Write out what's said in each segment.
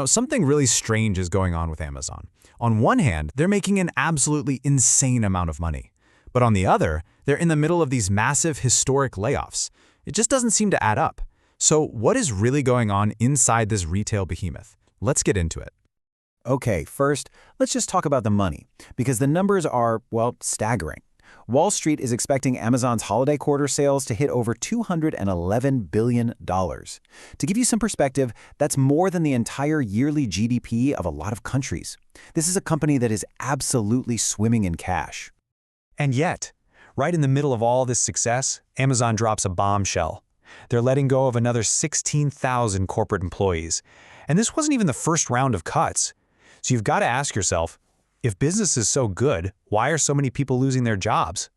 Something really strange is going on with Amazon. On one hand, they're making an absolutely insane amount of money. But on the other, they're in the middle of these massive historic layoffs. It just doesn't seem to add up. So what is really going on inside this retail behemoth? Let's get into it. Okay, first, let's just talk about the money, because the numbers are, well, staggering. Wall Street is expecting Amazon's holiday quarter sales to hit over $211 billion. To give you some perspective, that's more than the entire yearly GDP of a lot of countries. This is a company that is absolutely swimming in cash. And yet, right in the middle of all this success, Amazon drops a bombshell. They're letting go of another 16,000 corporate employees. And this wasn't even the first round of cuts. So you've got to ask yourself, if business is so good, why are so many people losing their jobs?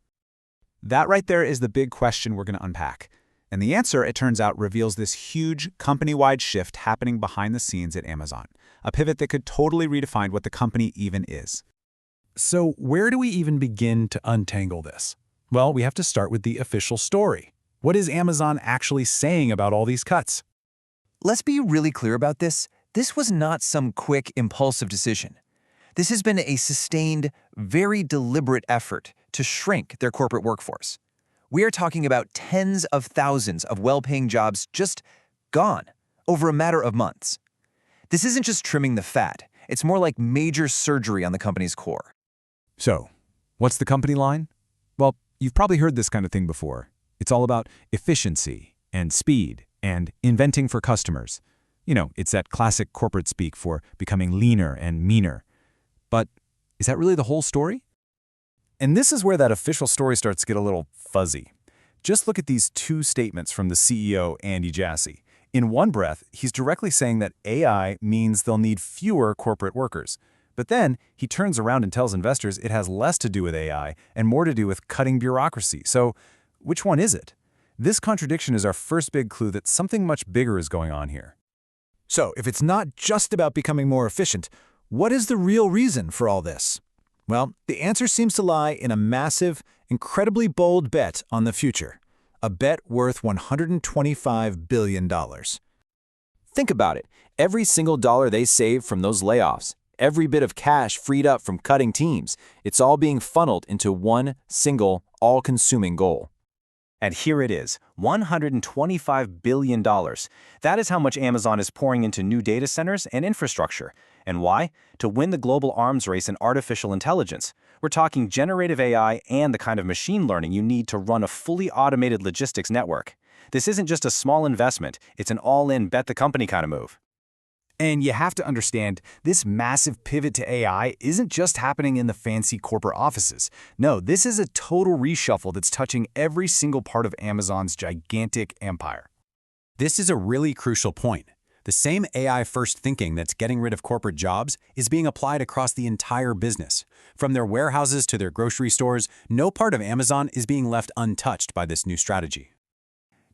That right there is the big question we're going to unpack. And the answer, it turns out, reveals this huge company-wide shift happening behind the scenes at Amazon, a pivot that could totally redefine what the company even is. So where do we even begin to untangle this? Well, we have to start with the official story. What is Amazon actually saying about all these cuts? Let's be really clear about this. This was not some quick, impulsive decision. This has been a sustained, very deliberate effort to shrink their corporate workforce. We are talking about tens of thousands of well-paying jobs just gone over a matter of months. This isn't just trimming the fat. It's more like major surgery on the company's core. So, what's the company line? Well, you've probably heard this kind of thing before. It's all about efficiency and speed and inventing for customers. It's that classic corporate speak for becoming leaner and meaner. But is that really the whole story? And this is where that official story starts to get a little fuzzy. Just look at these two statements from the CEO, Andy Jassy. In one breath, he's directly saying that AI means they'll need fewer corporate workers. But then he turns around and tells investors it has less to do with AI and more to do with cutting bureaucracy. So which one is it? This contradiction is our first big clue that something much bigger is going on here. So if it's not just about becoming more efficient, what is the real reason for all this? Well, the answer seems to lie in a massive, incredibly bold bet on the future. A bet worth $125 billion. Think about it. Every single dollar they save from those layoffs, every bit of cash freed up from cutting teams, it's all being funneled into one single, all-consuming goal. And here it is, $125 billion. That is how much Amazon is pouring into new data centers and infrastructure. And why? To win the global arms race in artificial intelligence. We're talking generative AI and the kind of machine learning you need to run a fully automated logistics network. This isn't just a small investment, it's an all-in bet-the-company kind of move. And you have to understand, this massive pivot to AI isn't just happening in the fancy corporate offices. No, this is a total reshuffle that's touching every single part of Amazon's gigantic empire. This is a really crucial point. The same AI-first thinking that's getting rid of corporate jobs is being applied across the entire business. From their warehouses to their grocery stores, no part of Amazon is being left untouched by this new strategy.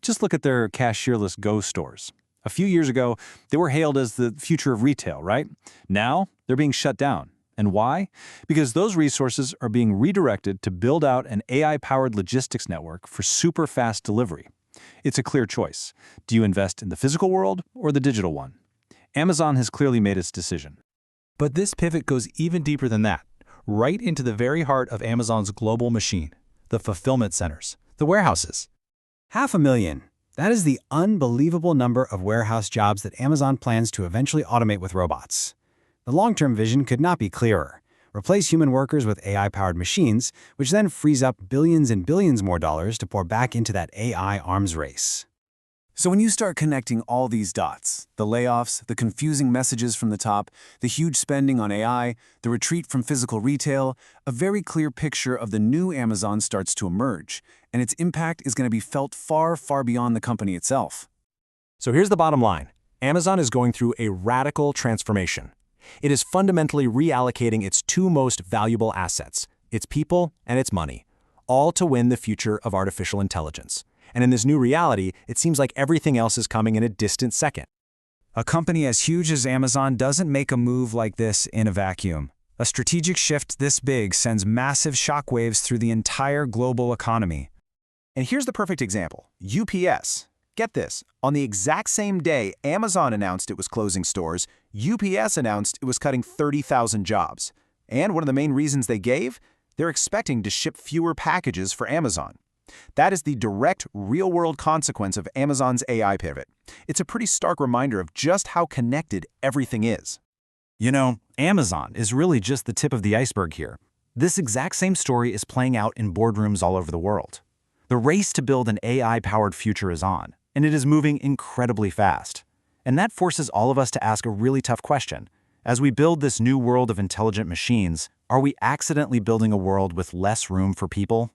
Just look at their cashierless Go stores. A few years ago, they were hailed as the future of retail, right? Now, they're being shut down. And why? Because those resources are being redirected to build out an AI-powered logistics network for super-fast delivery. It's a clear choice. Do you invest in the physical world or the digital one? Amazon has clearly made its decision. But this pivot goes even deeper than that, right into the very heart of Amazon's global machine, the fulfillment centers, the warehouses. 500,000. That is the unbelievable number of warehouse jobs that Amazon plans to eventually automate with robots. The long-term vision could not be clearer. Replace human workers with AI-powered machines, which then frees up billions and billions more dollars to pour back into that AI arms race. So when you start connecting all these dots, the layoffs, the confusing messages from the top, the huge spending on AI, the retreat from physical retail, a very clear picture of the new Amazon starts to emerge, and its impact is going to be felt far, far beyond the company itself. So here's the bottom line. Amazon is going through a radical transformation. It is fundamentally reallocating its two most valuable assets, its people and its money, all to win the future of artificial intelligence. And in this new reality, it seems like everything else is coming in a distant second. A company as huge as Amazon doesn't make a move like this in a vacuum. A strategic shift this big sends massive shockwaves through the entire global economy. And here's the perfect example. UPS. Get this, on the exact same day Amazon announced it was closing stores, UPS announced it was cutting 30,000 jobs. And one of the main reasons they gave? They're expecting to ship fewer packages for Amazon. That is the direct, real-world consequence of Amazon's AI pivot. It's a pretty stark reminder of just how connected everything is. You know, Amazon is really just the tip of the iceberg here. This exact same story is playing out in boardrooms all over the world. The race to build an AI-powered future is on, and it is moving incredibly fast. And that forces all of us to ask a really tough question. As we build this new world of intelligent machines, are we accidentally building a world with less room for people?